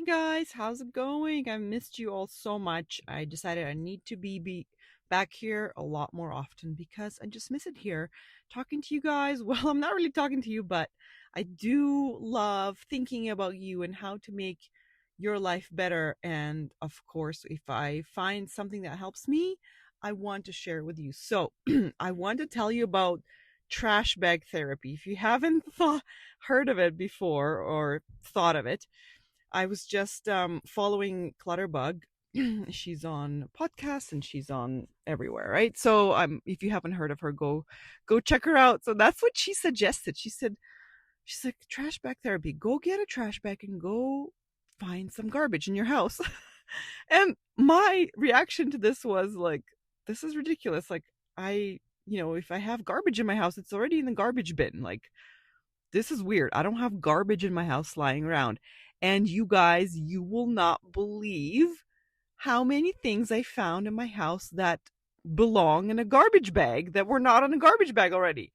Hey guys, how's it going? I missed you all so much. I decided I need to be back here a lot more often because I just miss it here talking to you guys. Well, I'm not really talking to you, but I do love thinking about you and how to make your life better. And of course, if I find something that helps me, I want to share with you. So, I want to tell you about trash bag therapy. If you haven't heard of it before or thought of it, I was just following Clutterbug. She's on podcasts and she's on everywhere, right? So if you haven't heard of her, go check her out. So that's what she suggested. She's like, trash bag therapy. Go get a trash bag and go find some garbage in your house. And my reaction to this was like, this is ridiculous. Like if I have garbage in my house, it's already in the garbage bin. Like, this is weird. I don't have garbage in my house lying around. And you guys, you will not believe how many things I found in my house that belong in a garbage bag that were not in a garbage bag already.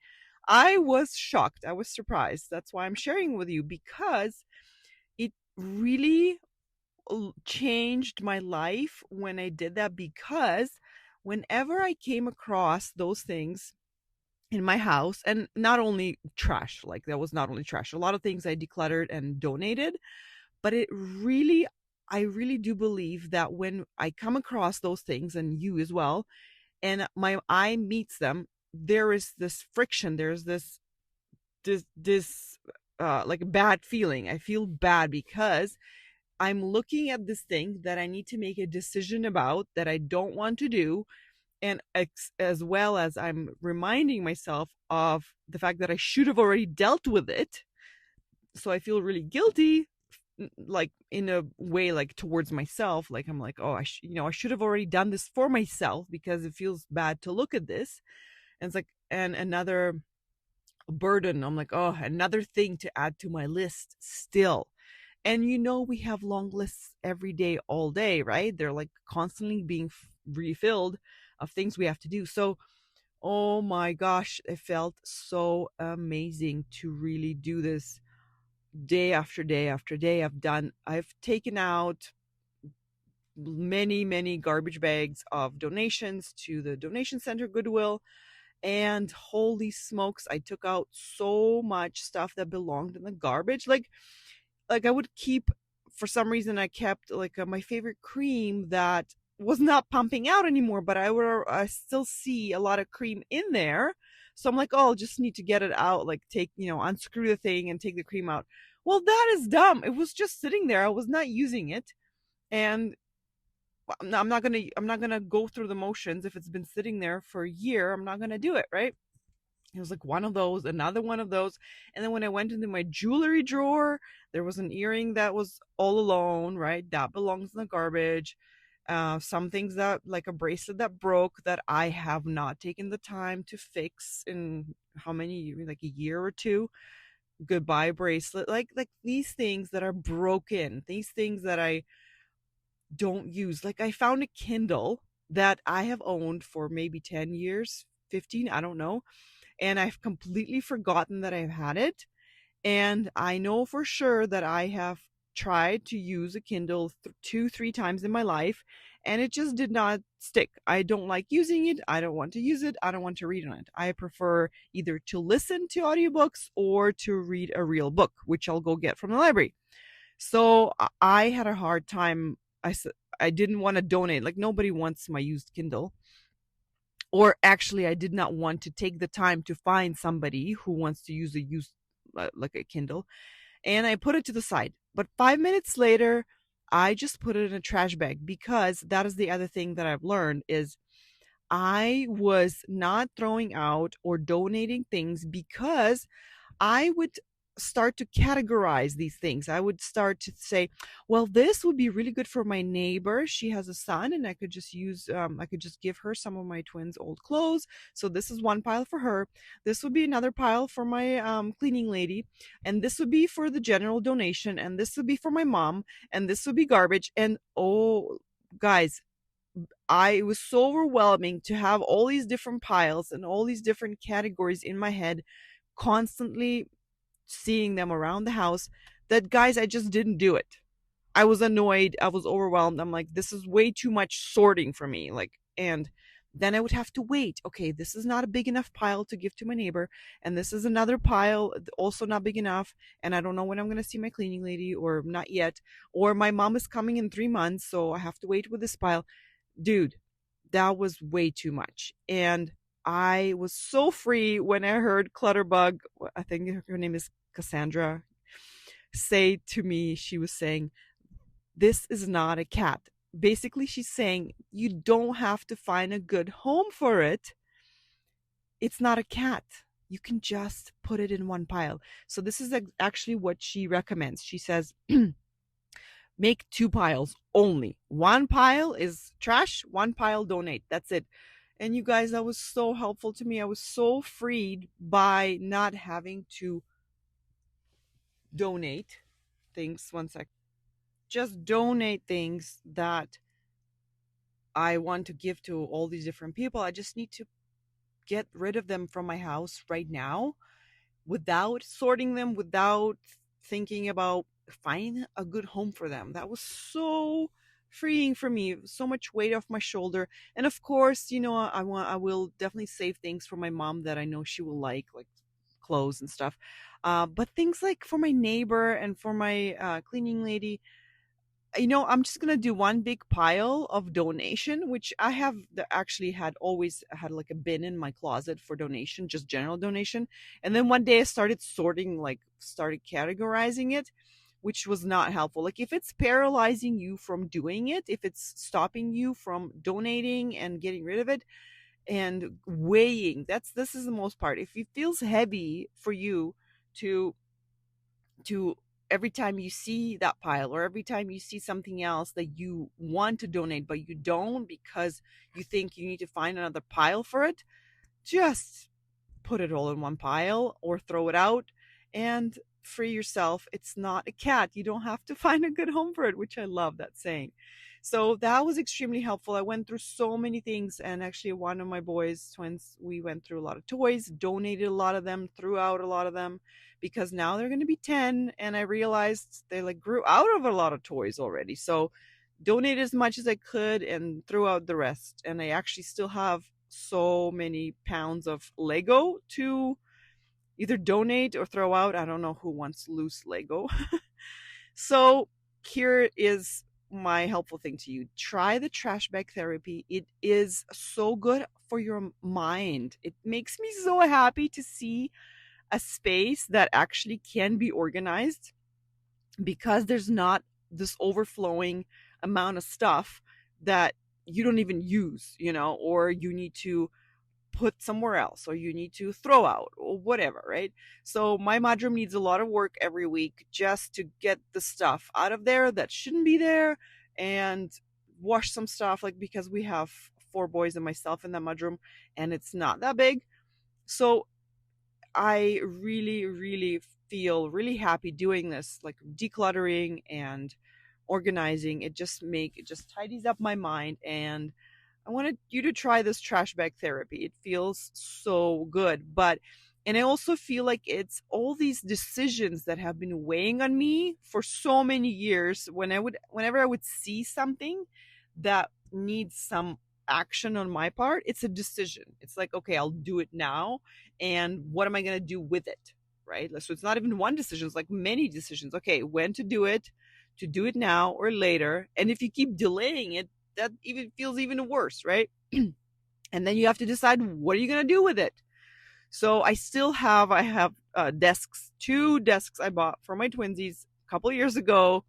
I was shocked. I was surprised. That's why I'm sharing with you, because it really changed my life when I did that. Because whenever I came across those things in my house, and not only trash, like that was not only trash, a lot of things I decluttered and donated, but I really do believe that when I come across those things, and you as well, and my eye meets them, there is this friction, there's this like bad feeling. I feel bad because I'm looking at this thing that I need to make a decision about that I don't want to do, and as well as I'm reminding myself of the fact that I should have already dealt with it. So I feel really guilty, like in a way, like towards myself. Like I'm like, oh, I should have already done this for myself because it feels bad to look at this. And it's like, and another burden. I'm like, oh, another thing to add to my list still. And we have long lists every day, all day, right? They're like constantly being refilled of things we have to do. So, oh my gosh, it felt so amazing to really do this day after day after day. I've taken out many garbage bags of donations to the donation center, Goodwill, and holy smokes, I took out so much stuff that belonged in the garbage. Like I would keep, for some reason I kept like my favorite cream that was not pumping out anymore, but I still see a lot of cream in there. So I'm like, oh, I'll just need to get it out, like unscrew the thing and take the cream out. Well, that is dumb. It was just sitting there. I was not using it. And I'm not gonna go through the motions. If it's been sitting there for a year, I'm not gonna do it, right? It was like one of those, another one of those. And then when I went into my jewelry drawer, there was an earring that was all alone, right? That belongs in the garbage. Some things that, like a bracelet that broke, that I have not taken the time to fix in how many, like a year or two. Goodbye bracelet. Like these things that are broken, these things that I don't use. Like I found a Kindle that I have owned for maybe 10 years, 15, I don't know. And I've completely forgotten that I've had it. And I know for sure that I have tried to use a Kindle 2, 3 times in my life, and it just did not stick. I don't like using it. I don't want to use it. I don't want to read on it. I prefer either to listen to audiobooks or to read a real book, which I'll go get from the library. So I had a hard time. I didn't want to donate. Like nobody wants my used Kindle. Or actually, I did not want to take the time to find somebody who wants to use a used, like a Kindle. And I put it to the side. But 5 minutes later, I just put it in a trash bag, because that is the other thing that I've learned is I was not throwing out or donating things because I would start to categorize these things. I would start to say, well, this would be really good for my neighbor. She has a son, and I could just give her some of my twins' old clothes. So this is one pile for her. This would be another pile for my cleaning lady. And this would be for the general donation. And this would be for my mom. And this would be garbage. And oh, guys, it was so overwhelming to have all these different piles and all these different categories in my head, constantly seeing them around the house, that, guys, I just didn't do it. I was annoyed. I was overwhelmed. I'm like, this is way too much sorting for me. Like, and then I would have to wait. Okay, this is not a big enough pile to give to my neighbor, and this is another pile also not big enough, and I don't know when I'm going to see my cleaning lady, or not yet, or my mom is coming in 3 months, so I have to wait with this pile. Dude, that was way too much. And I was so free when I heard Clutterbug, I think her name is Cassandra, say to me, she was saying, this is not a cat. Basically, she's saying you don't have to find a good home for it. It's not a cat. You can just put it in one pile. So, this is actually what she recommends. She says, make 2 piles only. One pile is trash, one pile donate. That's it. And you guys, that was so helpful to me. I was so freed by not having to donate things. One sec. Just donate things that I want to give to all these different people. I just need to get rid of them from my house right now without sorting them, without thinking about finding a good home for them. That was so freeing for me, so much weight off my shoulder. And of course, I will definitely save things for my mom that I know she will like clothes and stuff. But things like for my neighbor and for my cleaning lady, I'm just gonna do one big pile of donation, which I have actually had always had like a bin in my closet for donation, just general donation. And then one day I started sorting, like started categorizing it, which was not helpful. Like if it's paralyzing you from doing it, if it's stopping you from donating and getting rid of it and weighing, this is the most part. If it feels heavy for you to to every time you see that pile, or every time you see something else that you want to donate but you don't because you think you need to find another pile for it, just put it all in one pile or throw it out and free yourself. It's not a cat. You don't have to find a good home for it, which I love that saying. So that was extremely helpful. I went through so many things, and actually one of my boys, twins, we went through a lot of toys, donated a lot of them, threw out a lot of them, because now they're going to be 10, and I realized they like grew out of a lot of toys already. So donated as much as I could and threw out the rest. And I actually still have so many pounds of Lego to either donate or throw out. I don't know who wants loose Lego. So here is my helpful thing to you. Try the trash bag therapy. It is so good for your mind. It makes me so happy to see a space that actually can be organized, because there's not this overflowing amount of stuff that you don't even use, or you need to put somewhere else, or you need to throw out, or whatever, right? So my mudroom needs a lot of work every week just to get the stuff out of there that shouldn't be there, and wash some stuff, like, because we have 4 boys and myself in that mudroom, and it's not that big. So I really, really feel really happy doing this, like decluttering and organizing. It just tidies up my mind, and I wanted you to try this trash bag therapy. It feels so good. And I also feel like it's all these decisions that have been weighing on me for so many years. Whenever I would see something that needs some action on my part, it's a decision. It's like, okay, I'll do it now. And what am I going to do with it? Right? So it's not even one decision. It's like many decisions. Okay, when to do it now or later. And if you keep delaying it, that even feels even worse, right? And then you have to decide, what are you going to do with it? So I have desks, 2 desks I bought for my twinsies a couple of years ago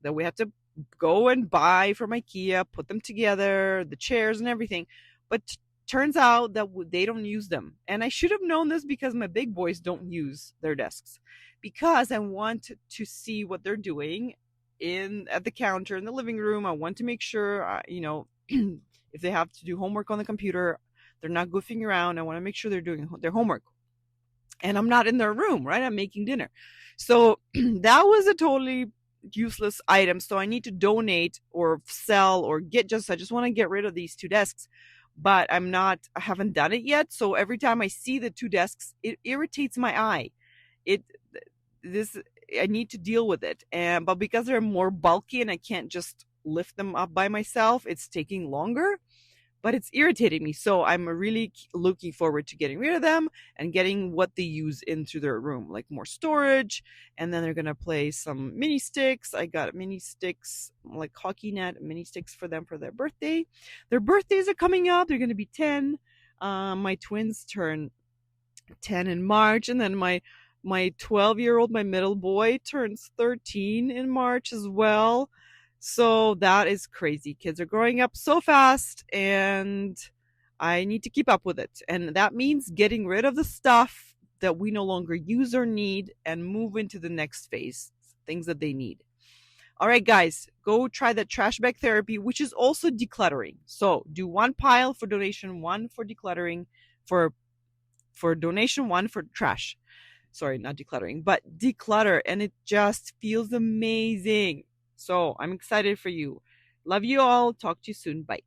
that we had to go and buy from IKEA, put them together, the chairs and everything. But turns out that they don't use them. And I should have known this, because my big boys don't use their desks, because I want to see what they're doing at the counter in the living room. I want to make sure, if they have to do homework on the computer, they're not goofing around. I want to make sure they're doing their homework. And I'm not in their room, right? I'm making dinner. So that was a totally useless item. So I need to donate or sell or I just want to get rid of these 2 desks. But I haven't done it yet. So every time I see the 2 desks, it irritates my eye. This I need to deal with it. And but because they're more bulky and I can't just lift them up by myself, it's taking longer, but it's irritating me. So I'm really looking forward to getting rid of them and getting what they use into their room, like more storage. And then they're going to play some mini sticks. I got mini sticks, like hockey net mini sticks for them for their birthday. Their birthdays are coming up. They're going to be 10. My twins turn 10 in March, and then my 12-year-old, my middle boy, turns 13 in March as well. So that is crazy. Kids are growing up so fast, and I need to keep up with it. And that means getting rid of the stuff that we no longer use or need and move into the next phase, things that they need. All right, guys, go try that trash bag therapy, which is also decluttering. So do one pile for donation, one for decluttering, for donation, one for trash. Sorry, not decluttering, but declutter. And it just feels amazing. So I'm excited for you. Love you all. Talk to you soon. Bye.